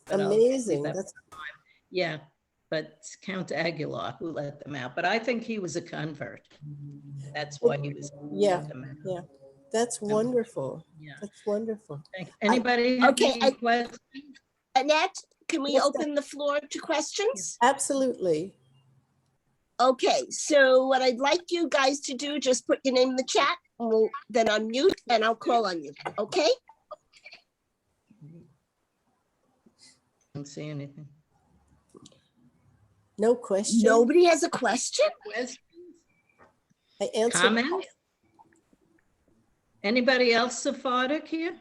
But I'll leave Amazing. that That's for time. Yeah, but Count Aguilar who let them out. But I think he was a convert. That's why he was yeah, let them out. yeah. That's wonderful. Yeah. That's wonderful. Anybody have Okay, any questions? Annette, can we Yes, open the floor to questions? Absolutely. Okay, so what I'd like you guys to do, just put your name in the chat, and then unmute, and I'll call on you, okay? Don't see anything. No question. Nobody has a question? Questions? I answered. Comments? Anybody else Sephardic here?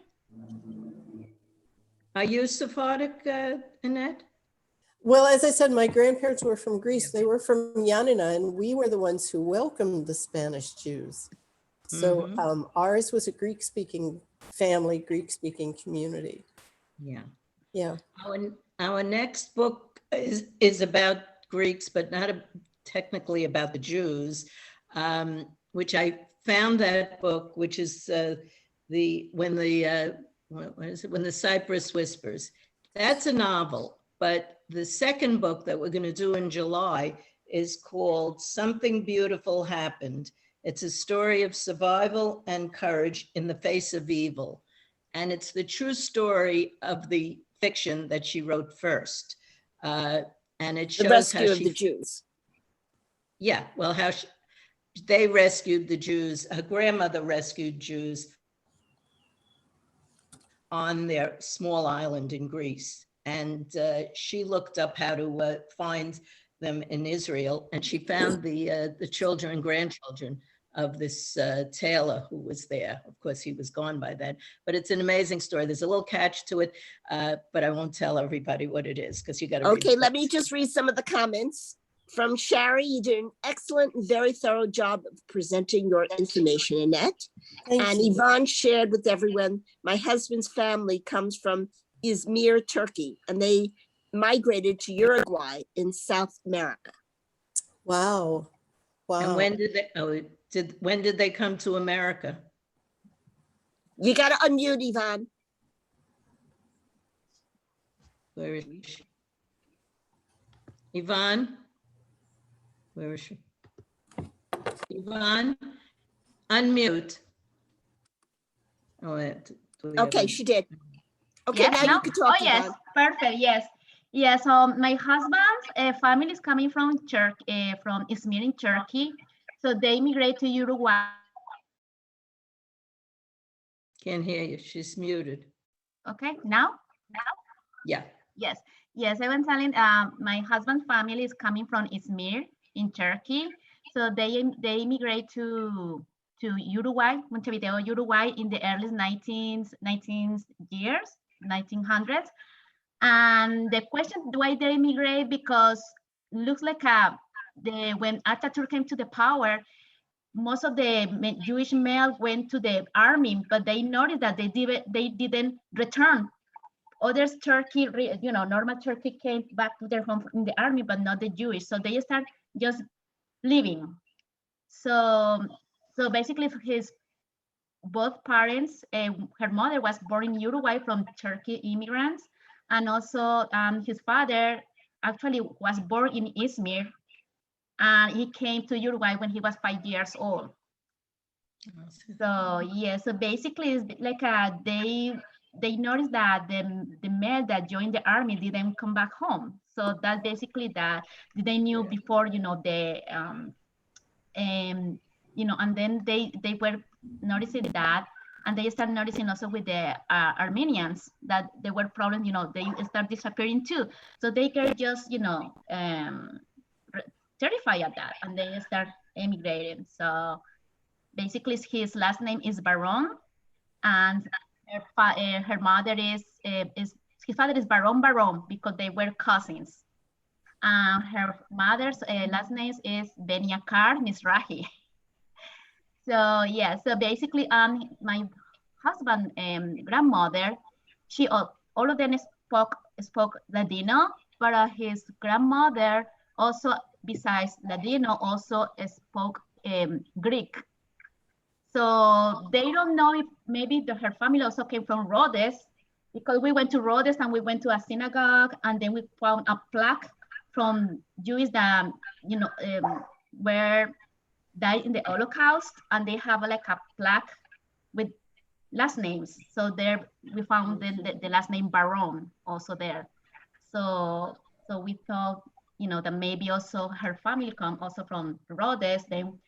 Are you Sephardic, Annette? Well, as I said, my grandparents were from Greece. They were from Yanina, and we were the ones who welcomed the Spanish Jews. So ours was a Greek-speaking family, Greek-speaking community. Yeah. Yeah. Our next book is about Greeks, but not technically about the Jews, which I found that book, which is When the Cypress Whispers. That's a novel, but the second book that we're going to do in July is called Something Beautiful Happened. It's a story of survival and courage in the face of evil. And it's the true story of the fiction that she wrote first. And it The shows rescue how of she, the Jews. yeah, well, how they rescued the Jews. Her grandmother rescued Jews on their small island in Greece. And she looked up how to find them in Israel. And she found the children and grandchildren of this tailor who was there. Of course, he was gone by then, but it's an amazing story. There's a little catch to it, but I won't tell everybody what it is because you got to read Okay, the let book. me just read some of the comments. From Shari, you did an excellent and very thorough job of presenting your information, Annette. Thank And you. Yvonne shared with everyone, my husband's family comes from Izmir, Turkey, and they migrated to Uruguay in South America. Wow. Wow. And when did they come to America? You got to unmute, Yvonne. Where is she? Yvonne? Where is she? Yvonne, unmute. Oh, Okay, she did. Okay, Yes, now no? you can talk, Oh, yes, Yvonne. perfect, yes. Yes, my husband's family is coming from Turkey, from Izmir in Turkey. So they immigrate to Uruguay. Can't hear you. She's muted. Okay, now? Yeah. Yes, yes, I was telling, my husband's family is coming from Izmir in Turkey. So they immigrate to Uruguay, Montevideo, Uruguay in the early 1900s. And the question why they immigrate, because looks like when Ataturk came to the power, most of the Jewish male went to the army, but they noticed that they didn't return. Others, Turkey, normal Turkey came back to their home in the army, but not the Jewish. So they start just leaving. So basically his both parents, her mother was born in Uruguay from Turkey immigrants, and also his father actually was born in Izmir, and he came to Uruguay when he was 5 years old. So yeah, so basically it's like they noticed that the men that joined the army didn't come back home. So that's basically that they knew before, you know, you know, and then they were noticing that, and they start noticing also with the Armenians that there were problems, you know, they start disappearing too. So they get just, you know, terrified at that, and they start emigrating. So basically his last name is Baron, and her mother is his father is Baron because they were cousins. Her mother's last name is Beniakar Mizrahi. So yeah, so basically my husband grandmother, she all of them spoke Ladino, but his grandmother also, besides Ladino, also spoke Greek. So they don't know if maybe her family also came from Rhodes, because we went to Rhodes and we went to a synagogue, and then we found a plaque from Jews that, you know, were died in the Holocaust, and they have like a plaque with last names. So there we found the last name Baron also there. So we thought, you know, that maybe also her family come also from Rhodes, then,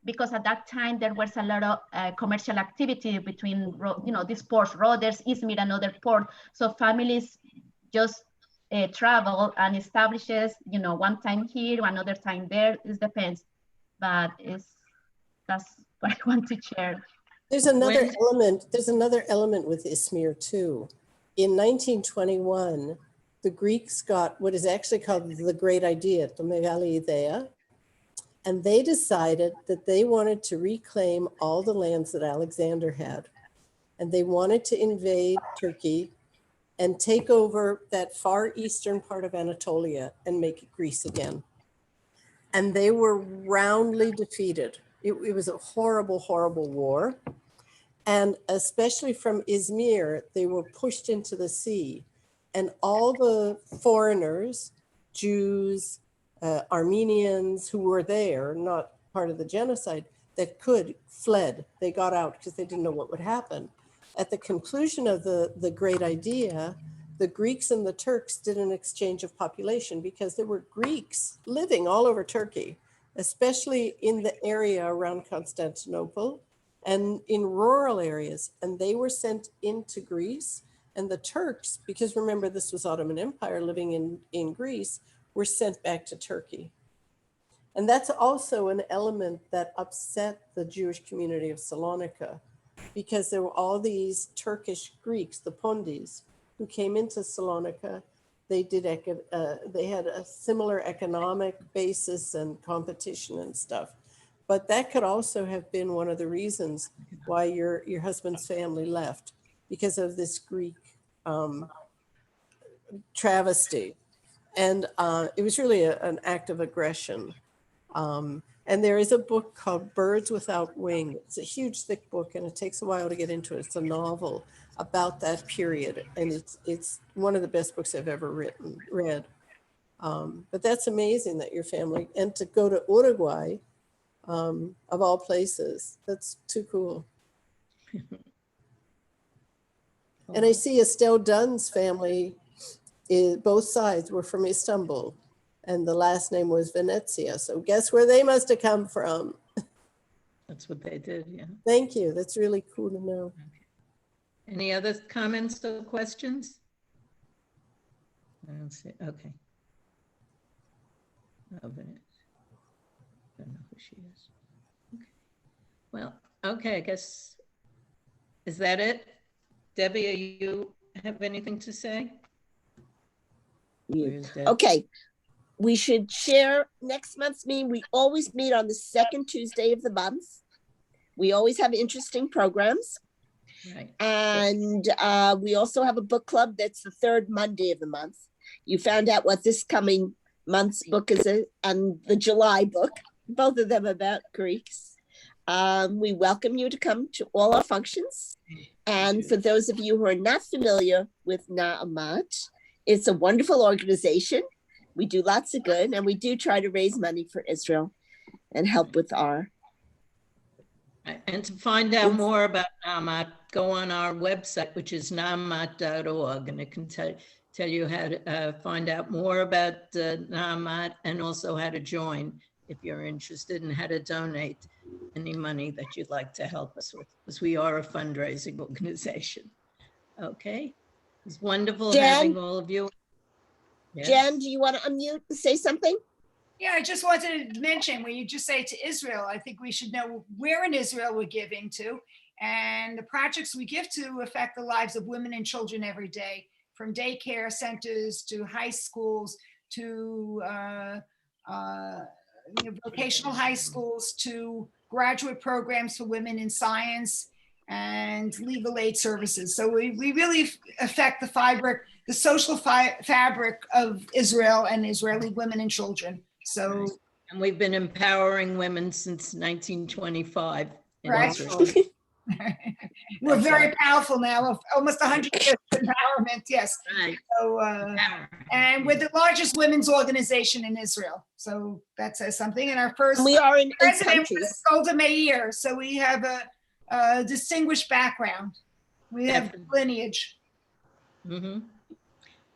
because at that time there was a lot of commercial activity between, you know, these ports, Rhodes, Izmir, and other port. So families just travel and establishes, you know, one time here, another time there. It depends, but that's what I want to share. There's another element. There's another element with Izmir too. In 1921, the Greeks got what is actually called the Great Idea, the Megali Idea. And they decided that they wanted to reclaim all the lands that Alexander had. And they wanted to invade Turkey and take over that far eastern part of Anatolia and make it Greece again. And they were roundly defeated. It was a horrible, horrible war. And especially from Izmir, they were pushed into the sea. And all the foreigners, Jews, Armenians who were there, not part of the genocide, that could, fled. They got out because they didn't know what would happen. At the conclusion of the Great Idea, the Greeks and the Turks did an exchange of population, because there were Greeks living all over Turkey, especially in the area around Constantinople and in rural areas. And they were sent into Greece, and the Turks, because remember this was Ottoman Empire living in Greece, were sent back to Turkey. And that's also an element that upset the Jewish community of Salonika, because there were all these Turkish Greeks, the Pondis, who came into Salonika. They had a similar economic basis and competition and stuff. But that could also have been one of the reasons why your husband's family left, because of this Greek travesty. And it was really an act of aggression. And there is a book called Birds Without Wing. It's a huge, thick book, and it takes a while to get into it. It's a novel about that period, and it's one of the best books I've ever read. But that's amazing that your family, and to go to Uruguay, of all places, that's too cool. And I see Estelle Dunn's family, both sides were from Istanbul, and the last name was Venezia. So guess where they must have come from? That's what they did, yeah. Thank you. That's really cool to know. Okay. Any other comments or questions? I don't see, okay. Oh, Venezia. I don't know who she is. Okay. Well, okay, I guess, is that it? Debbie, you have anything to say? Okay, we should share next month's meeting. We always meet on the second Tuesday of the month. We always have interesting programs. Right. And we also have a book club that's the third Monday of the month. You found out what this coming month's book is, and the July book, both of them about Greeks. We welcome you to come to all our functions. And for those of you who are not familiar with Na'amat, it's a wonderful organization. We do lots of good, and we do try to raise money for Israel and help with our. And to find out more about Na'amat, go on our website, which is na'amat.org, and it can tell you how to find out more about Na'amat and also how to join if you're interested, and how to donate any money that you'd like to help us with, because we are a fundraising organization. Okay, it's wonderful Jen? having all of you. Yes. Jen, do you want to unmute and say something? Yeah, I just wanted to mention, when you just say to Israel, I think we should know where in Israel we're giving to, and the projects we give to affect the lives of women and children every day, from daycare centers to high schools to vocational high schools to graduate programs for women in science and legal aid services. So we really affect the social fabric of Israel and Israeli women and children. So, and we've been empowering women since 1925. in Right. Israel. We're very powerful now, of almost 100 years of empowerment, yes. Right. So, and we're the largest women's organization in Israel. So that says something. And our first We are in president was countries. Golda Meir. So we have a distinguished background. We have Definitely. lineage. Mhm.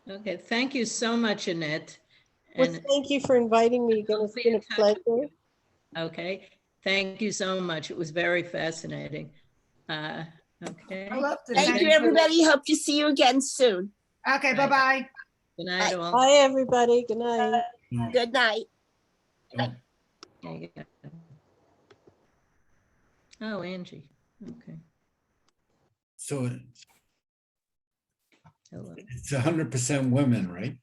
Okay, thank you so much, Annette. Well, And thank you for inviting me again. It's been a pleasure. okay, thank you so much. It was very fascinating. Okay. I loved it. Thank you, everybody. Hope to see you again soon. Okay, bye-bye. Good night, all. Bye, everybody. Good night. Good night. There you go. Oh, Angie. Okay. So Hello. it's 100% women, right?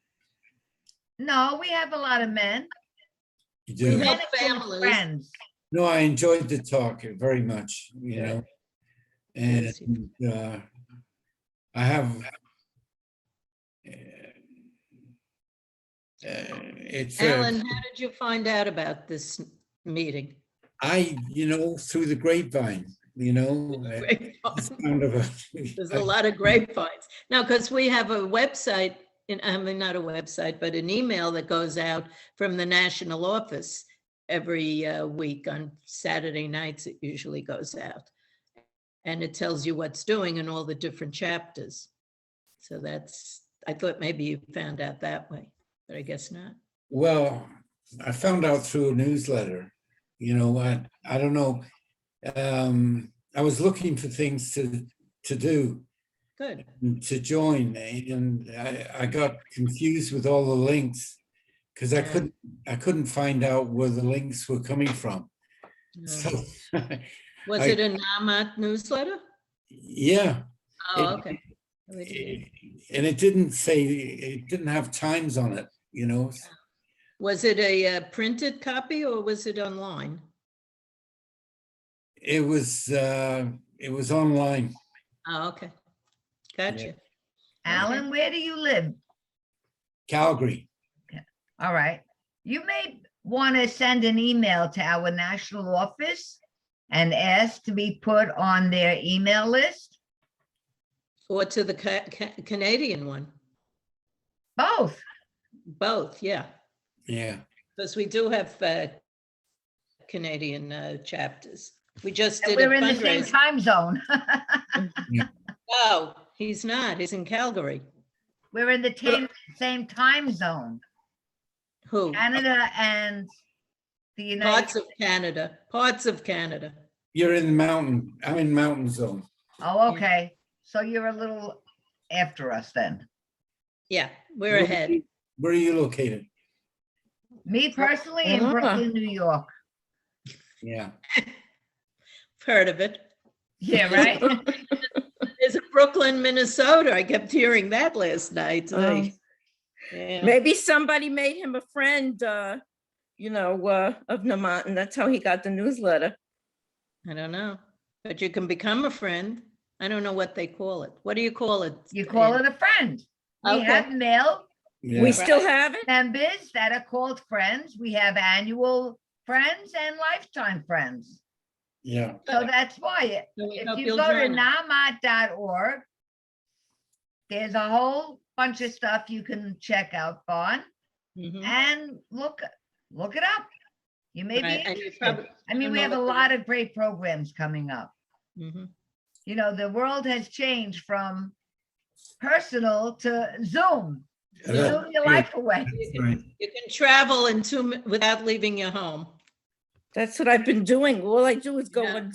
No, we have a lot of men. You We do? have Men include families. friends. No, I enjoyed the talk very much, you know. And I have, it's, Alan, how did you find out about this meeting? through the grapevine, it's kind of There's a lot of grapevines. Now, because we have a website, not a website, but an email that goes out from the national office every week on Saturday nights. It usually goes out. And it tells you what's doing in all the different chapters. So I thought maybe you found out that way, but I guess not. Well, I found out through a newsletter, I don't know. I was looking for things to do, Good. to join, and I got confused with all the links because I couldn't find out where the links were coming from. So Was it a Na'amat newsletter? yeah. Oh, okay. And it didn't have times on it, Was it a printed copy or was it online? It was online. Oh, okay. Gotcha. Alan, where do you live? Calgary. All right. You may want to send an email to our national office and ask to be put on their email list. Or to the Canadian one? Both. Both, yeah. Yeah. Because we do have Canadian chapters. We just And did a we're in the same fundraiser. time zone. Oh, he's not. He's in Calgary. We're in the same time zone. Who? Canada and the United Parts of Canada. Parts of Canada. You're in mountain. I'm in mountain zone. Oh, okay. So you're a little after us then. Yeah, we're ahead. Where are you located? Me personally in Brooklyn, New York. Yeah. Heard of it. Yeah, right? There's a Brooklyn, Minnesota. I kept hearing that last night. Yeah. Maybe somebody made him a friend, of Na'amat, and that's how he got the newsletter. I don't know, but you can become a friend. I don't know what they call it. What do you call it? You call it a friend. We Okay. have male Yeah. We still have it? members that are called friends. We have annual friends and lifetime friends. Yeah. So that's why, So we if hope you you'll go to join us. namat.org, there's a whole bunch of stuff you can check out, Vaughn, Mhm. and look it up. You may be Right, and you interested. probably- I mean, don't we know have a what the- lot of great programs coming up. Mhm. You know, the world has changed from personal to Zoom. Zoom your life away. Right. You can travel without leaving your home. That's what I've been doing. All I do is go Yeah. on